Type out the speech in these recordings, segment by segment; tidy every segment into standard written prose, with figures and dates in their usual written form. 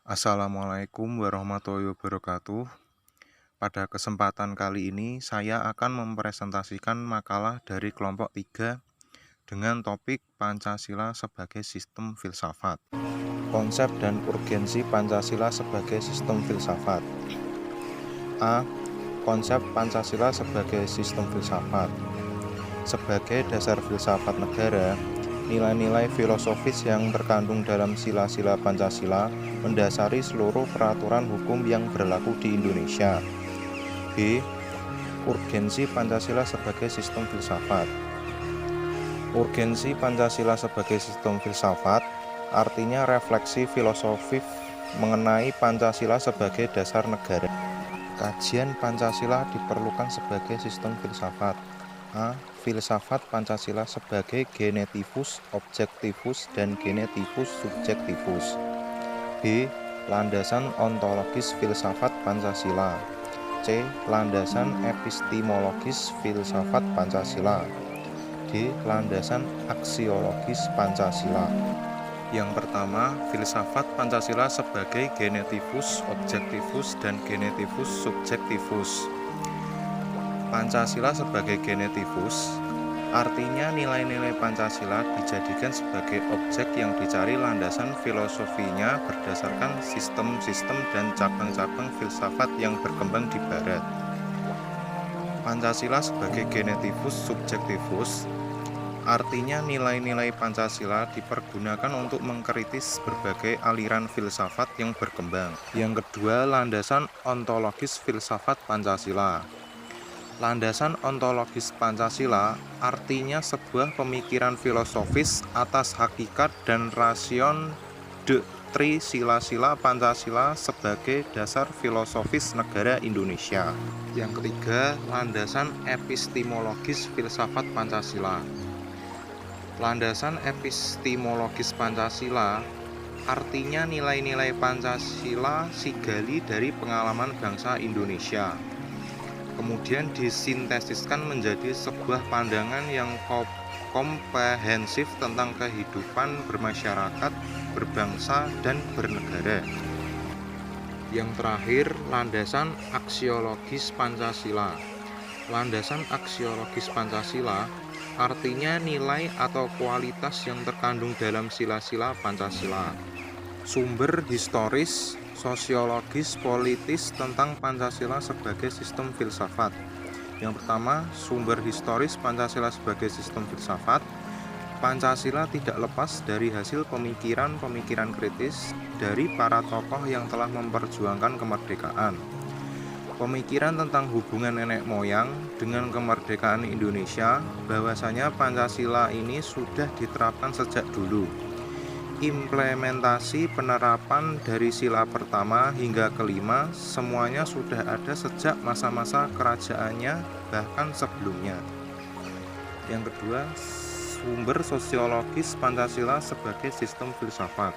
Assalamualaikum warahmatullahi wabarakatuh. Pada kesempatan kali ini saya akan mempresentasikan makalah dari kelompok 3 dengan topik Pancasila sebagai sistem filsafat. Konsep dan urgensi Pancasila sebagai sistem filsafat. A. Konsep Pancasila sebagai sistem filsafat. Sebagai dasar filsafat negara, nilai-nilai filosofis yang terkandung dalam sila-sila Pancasila mendasari seluruh peraturan hukum yang berlaku di Indonesia. B. Urgensi Pancasila sebagai sistem filsafat. Urgensi Pancasila sebagai sistem filsafat artinya refleksi filosofis mengenai Pancasila sebagai dasar negara. Kajian Pancasila diperlukan sebagai sistem filsafat. A. Filsafat Pancasila sebagai genetivus objektivus dan genetivus subjektivus. B. Landasan ontologis filsafat Pancasila. C. Landasan epistemologis filsafat Pancasila. D. Landasan aksiologis Pancasila. Yang pertama, filsafat Pancasila sebagai genetivus objektivus dan genetivus subjektivus. Pancasila sebagai genetivus artinya nilai-nilai Pancasila dijadikan sebagai objek yang dicari landasan filosofinya berdasarkan sistem-sistem dan cabang-cabang filsafat yang berkembang di Barat. Pancasila sebagai genetivus subjektivus artinya nilai-nilai Pancasila dipergunakan untuk mengkritis berbagai aliran filsafat yang berkembang. Yang kedua, landasan ontologis filsafat Pancasila. Landasan ontologis Pancasila artinya sebuah pemikiran filosofis atas hakikat dan rasion de sila-sila Pancasila sebagai dasar filosofis negara Indonesia. Yang ketiga, landasan epistemologis filsafat Pancasila. Landasan epistemologis Pancasila artinya nilai-nilai Pancasila digali dari pengalaman bangsa Indonesia, kemudian disintesiskan menjadi sebuah pandangan yang komprehensif tentang kehidupan bermasyarakat, berbangsa, dan bernegara. Yang terakhir, landasan aksiologis Pancasila. Landasan aksiologis Pancasila artinya nilai atau kualitas yang terkandung dalam sila-sila Pancasila. Sumber historis, sosiologis, politis tentang Pancasila sebagai sistem filsafat. Yang pertama, sumber historis Pancasila sebagai sistem filsafat. Pancasila tidak lepas dari hasil pemikiran-pemikiran kritis dari para tokoh yang telah memperjuangkan kemerdekaan. Pemikiran tentang hubungan nenek moyang dengan kemerdekaan Indonesia, bahwasanya Pancasila ini sudah diterapkan sejak dulu. Implementasi penerapan dari sila pertama hingga kelima semuanya sudah ada sejak masa-masa kerajaannya, bahkan sebelumnya. Yang kedua, sumber sosiologis Pancasila sebagai sistem filsafat.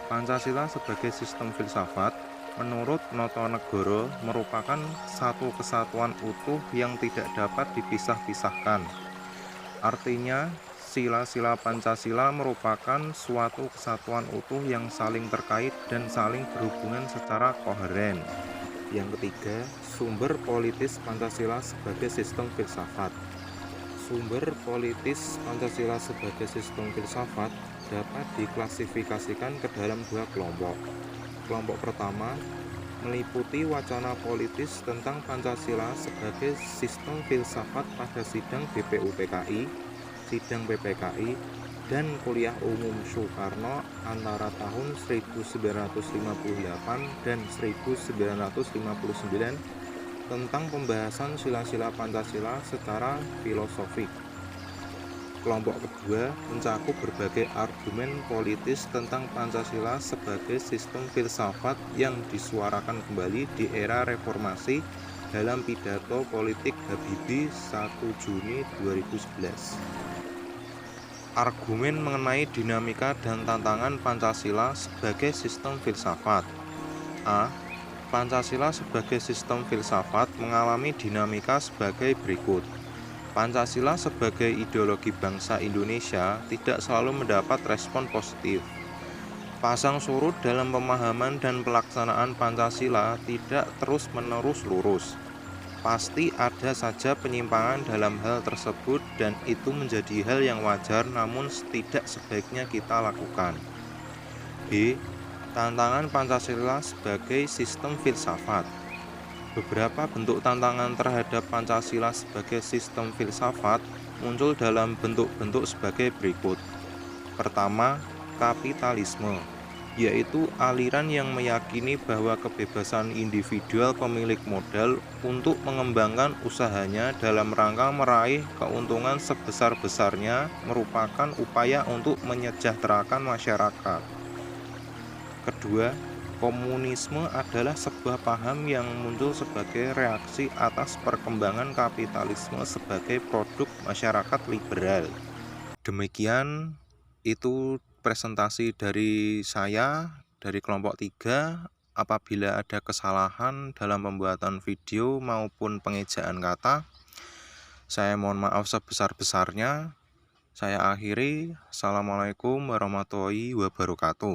Pancasila sebagai sistem filsafat menurut Notonegoro merupakan satu kesatuan utuh yang tidak dapat dipisah-pisahkan. Artinya, sila-sila Pancasila merupakan suatu kesatuan utuh yang saling terkait dan saling berhubungan secara koheren. Yang ketiga, sumber politis Pancasila sebagai sistem filsafat. Sumber politis Pancasila sebagai sistem filsafat dapat diklasifikasikan ke dalam dua kelompok. Kelompok pertama meliputi wacana politis tentang Pancasila sebagai sistem filsafat pada sidang BPUPKI, sidang PPKI, dan kuliah umum Soekarno antara tahun 1958 dan 1959 tentang pembahasan sila-sila Pancasila secara filosofik. Kelompok kedua mencakup berbagai argumen politis tentang Pancasila sebagai sistem filsafat yang disuarakan kembali di era reformasi dalam pidato politik Habibie 1 Juni 2011. Argumen mengenai dinamika dan tantangan Pancasila sebagai sistem filsafat. A. Pancasila sebagai sistem filsafat mengalami dinamika sebagai berikut. Pancasila sebagai ideologi bangsa Indonesia tidak selalu mendapat respon positif. Pasang surut dalam pemahaman dan pelaksanaan Pancasila tidak terus-menerus lurus. Pasti ada saja penyimpangan dalam hal tersebut dan itu menjadi hal yang wajar namun tidak sebaiknya kita lakukan. B. Tantangan Pancasila sebagai sistem filsafat. Beberapa bentuk tantangan terhadap Pancasila sebagai sistem filsafat muncul dalam bentuk-bentuk sebagai berikut. Pertama, kapitalisme, yaitu aliran yang meyakini bahwa kebebasan individual pemilik modal untuk mengembangkan usahanya dalam rangka meraih keuntungan sebesar-besarnya merupakan upaya untuk menyejahterakan masyarakat. Kedua, komunisme adalah sebuah paham yang muncul sebagai reaksi atas perkembangan kapitalisme sebagai produk masyarakat liberal. Demikian itu presentasi dari saya dari kelompok 3. Apabila ada kesalahan dalam pembuatan video maupun pengejaan kata, saya mohon maaf sebesar-besarnya. Saya akhiri. Assalamualaikum warahmatullahi wabarakatuh.